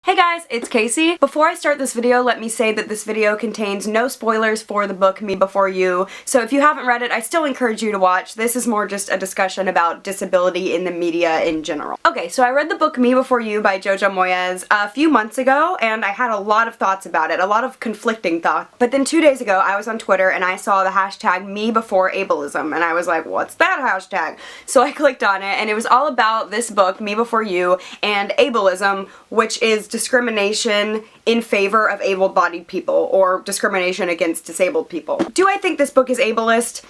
Hey guys, it's Casey. Before I start this video, let me say that this video contains no spoilers for the book Me Before You, so if you haven't read it, I still encourage you to watch. This is more just a discussion about disability in the media in general. Okay, so I read the book Me Before You by Jojo Moyes a few months ago, and I had a lot of thoughts about it, a lot of conflicting thoughts. But then 2 days ago, I was on Twitter and I saw the hashtag Me Before Ableism, and I was like, what's that hashtag? So I clicked on it, and it was all about this book, Me Before You, and ableism, which is discrimination in favor of able-bodied people, or discrimination against disabled people. Do I think this book is ableist?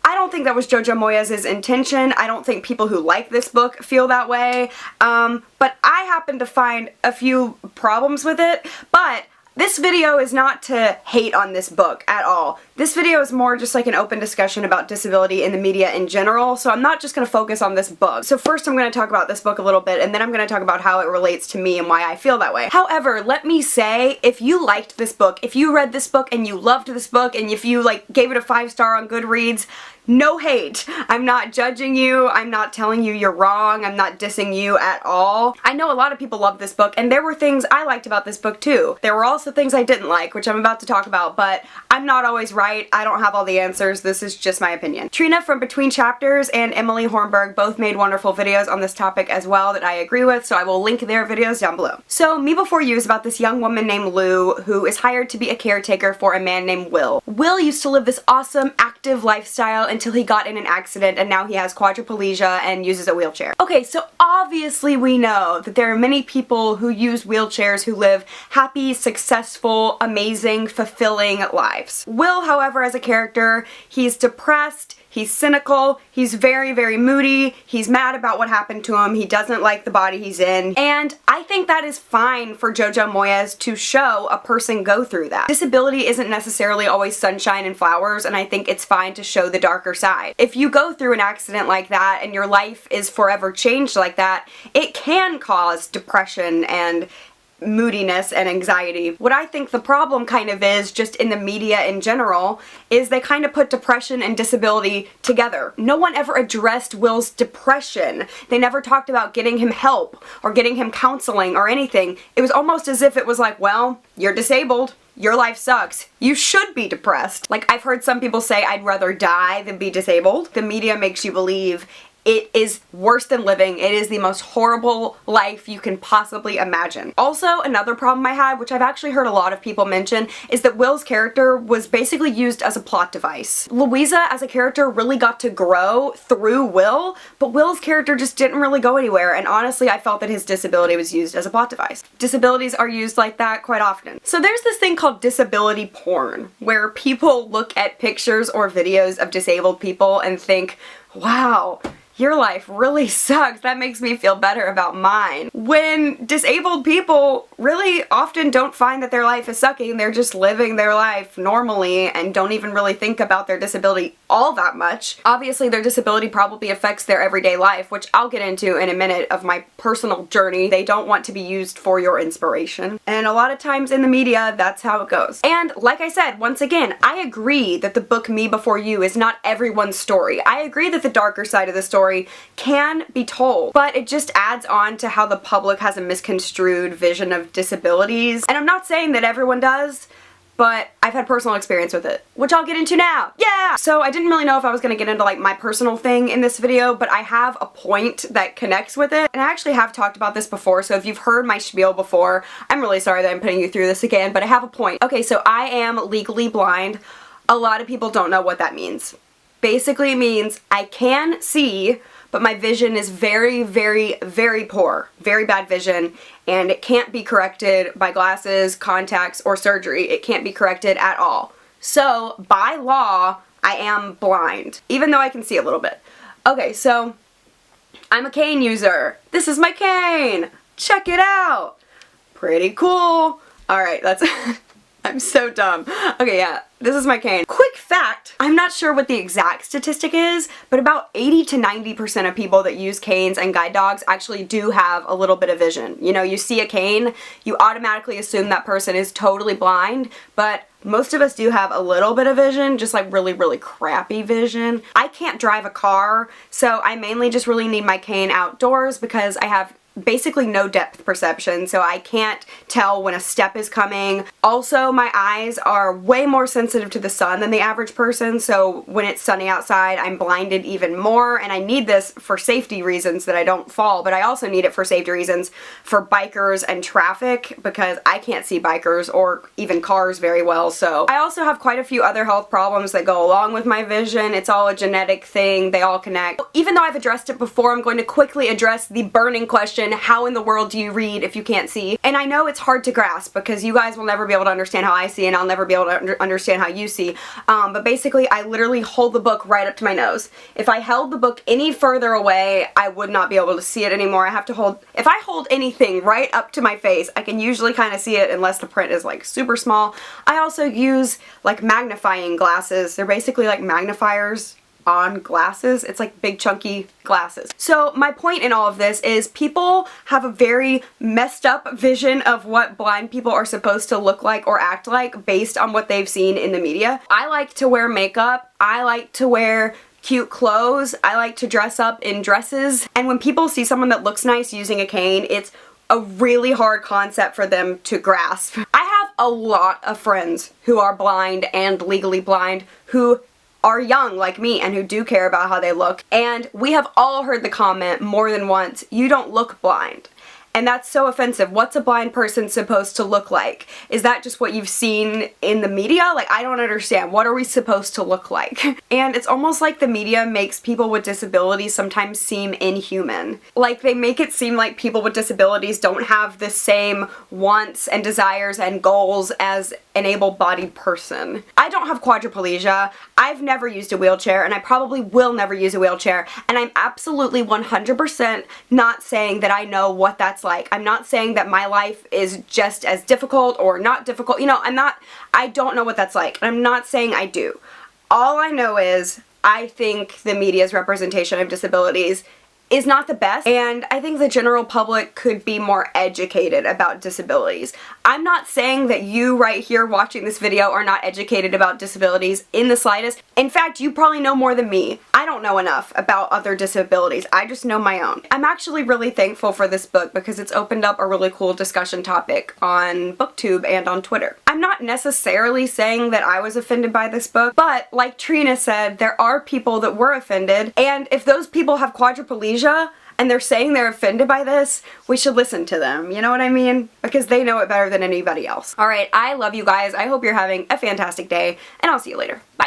I don't think that was Jojo Moyes' intention. I don't think people who like this book feel that way, but I happen to find a few problems with it, but this video is not to hate on this book at all. This video is more just like an open discussion about disability in the media in general, so I'm not just going to focus on this book. So first I'm going to talk about this book a little bit, and then I'm going to talk about how it relates to me and why I feel that way. However, let me say, if you liked this book, if you read this book and you loved this book, and if you gave it a 5-star on Goodreads, no hate. I'm not judging you, I'm not telling you you're wrong, I'm not dissing you at all. I know a lot of people love this book, and there were things I liked about this book too. There were also things I didn't like, which I'm about to talk about, but I'm not always right, I don't have all the answers, this is just my opinion. Trina from Between Chapters and Emily Hornberg both made wonderful videos on this topic as well that I agree with, so I will link their videos down below. So Me Before You is about this young woman named Lou who is hired to be a caretaker for a man named Will. Will used to live this awesome, active lifestyle until he got in an accident, and now he has quadriplegia and uses a wheelchair. Okay, so obviously we know that there are many people who use wheelchairs who live happy, successful, amazing, fulfilling lives. Will, however, as a character, he's depressed, he's cynical, he's very, very moody, he's mad about what happened to him, he doesn't like the body he's in, and I think that is fine for Jojo Moyes to show a person go through that. Disability isn't necessarily always sunshine and flowers, and I think it's fine to show the darker side. If you go through an accident like that and your life is forever changed like that, it can cause depression and moodiness and anxiety. What I think the problem kind of is, just in the media in general, is they kind of put depression and disability together. No one ever addressed Will's depression. They never talked about getting him help or getting him counseling or anything. It was almost as if it was like, well, you're disabled. Your life sucks. You should be depressed. Like, I've heard some people say, I'd rather die than be disabled. The media makes you believe it is worse than living. It is the most horrible life you can possibly imagine. Also, another problem I had, which I've actually heard a lot of people mention, is that Will's character was basically used as a plot device. Louisa as a character really got to grow through Will, but Will's character just didn't really go anywhere, and honestly I felt that his disability was used as a plot device. Disabilities are used like that quite often. So there's this thing called disability porn, where people look at pictures or videos of disabled people and think, wow, your life really sucks. That makes me feel better about mine. When disabled people really often don't find that their life is sucking, they're just living their life normally and don't even really think about their disability all that much. Obviously their disability probably affects their everyday life, which I'll get into in a minute of my personal journey. They don't want to be used for your inspiration. And a lot of times in the media, that's how it goes. And like I said, once again, I agree that the book Me Before You is not everyone's story. I agree that the darker side of the story can be told, but it just adds on to how the public has a misconstrued vision of disabilities. And I'm not saying that everyone does, but I've had personal experience with it, which I'll get into now. Yeah! So I didn't really know if I was gonna get into my personal thing in this video, but I have a point that connects with it. And I actually have talked about this before, so if you've heard my spiel before, I'm really sorry that I'm putting you through this again, but I have a point. Okay, so I am legally blind. A lot of people don't know what that means. Basically it means I can see, but my vision is very, very, very poor. Very bad vision, and it can't be corrected by glasses, contacts, or surgery. It can't be corrected at all. So, by law, I am blind, even though I can see a little bit. Okay, so I'm a cane user. This is my cane. Check it out. Pretty cool. Alright, that's... I'm so dumb. Okay, yeah, this is my cane. Quick fact, I'm not sure what the exact statistic is, but about 80 to 90% of people that use canes and guide dogs actually do have a little bit of vision. You know, you see a cane, you automatically assume that person is totally blind, but most of us do have a little bit of vision, just like really, really crappy vision. I can't drive a car, so I mainly just really need my cane outdoors because I have basically no depth perception, so I can't tell when a step is coming. Also, my eyes are way more sensitive to the sun than the average person, so when it's sunny outside, I'm blinded even more, and I need this for safety reasons that I don't fall, but I also need it for safety reasons for bikers and traffic, because I can't see bikers or even cars very well. So I also have quite a few other health problems that go along with my vision. It's all a genetic thing. They all connect. Even though I've addressed it before, I'm going to quickly address the burning question, how in the world do you read if you can't see? And I know it's hard to grasp because you guys will never be able to understand how I see, and I'll never be able to understand how you see. But basically, I literally hold the book right up to my nose. If I held the book any further away, I would not be able to see it anymore. I have to hold, if I hold anything right up to my face, I can usually kind of see it unless the print is like super small. I also use like magnifying glasses. They're basically like magnifiers on glasses. It's like big chunky glasses. So my point in all of this is people have a very messed up vision of what blind people are supposed to look like or act like based on what they've seen in the media. I like to wear makeup. I like to wear cute clothes. I like to dress up in dresses. And when people see someone that looks nice using a cane, it's a really hard concept for them to grasp. I have a lot of friends who are blind and legally blind who are young like me and who do care about how they look, and we have all heard the comment more than once, "You don't look blind." And that's so offensive. What's a blind person supposed to look like? Is that just what you've seen in the media? Like, I don't understand. What are we supposed to look like? And it's almost like the media makes people with disabilities sometimes seem inhuman. Like, they make it seem like people with disabilities don't have the same wants and desires and goals as an able-bodied person. I don't have quadriplegia. I've never used a wheelchair, and I probably will never use a wheelchair. And I'm absolutely 100% not saying that I know what that's like. I'm not saying that my life is just as difficult or not difficult. You know, I don't know what that's like. I'm not saying I do. All I know is I think the media's representation of disabilities is not the best, and I think the general public could be more educated about disabilities. I'm not saying that you right here watching this video are not educated about disabilities in the slightest. In fact, you probably know more than me. I don't know enough about other disabilities. I just know my own. I'm actually really thankful for this book because it's opened up a really cool discussion topic on BookTube and on Twitter. I'm not necessarily saying that I was offended by this book, but like Trina said, there are people that were offended, and if those people have quadriplegia and they're saying they're offended by this, we should listen to them, you know what I mean? Because they know it better than anybody else. Alright, I love you guys. I hope you're having a fantastic day, and I'll see you later. Bye!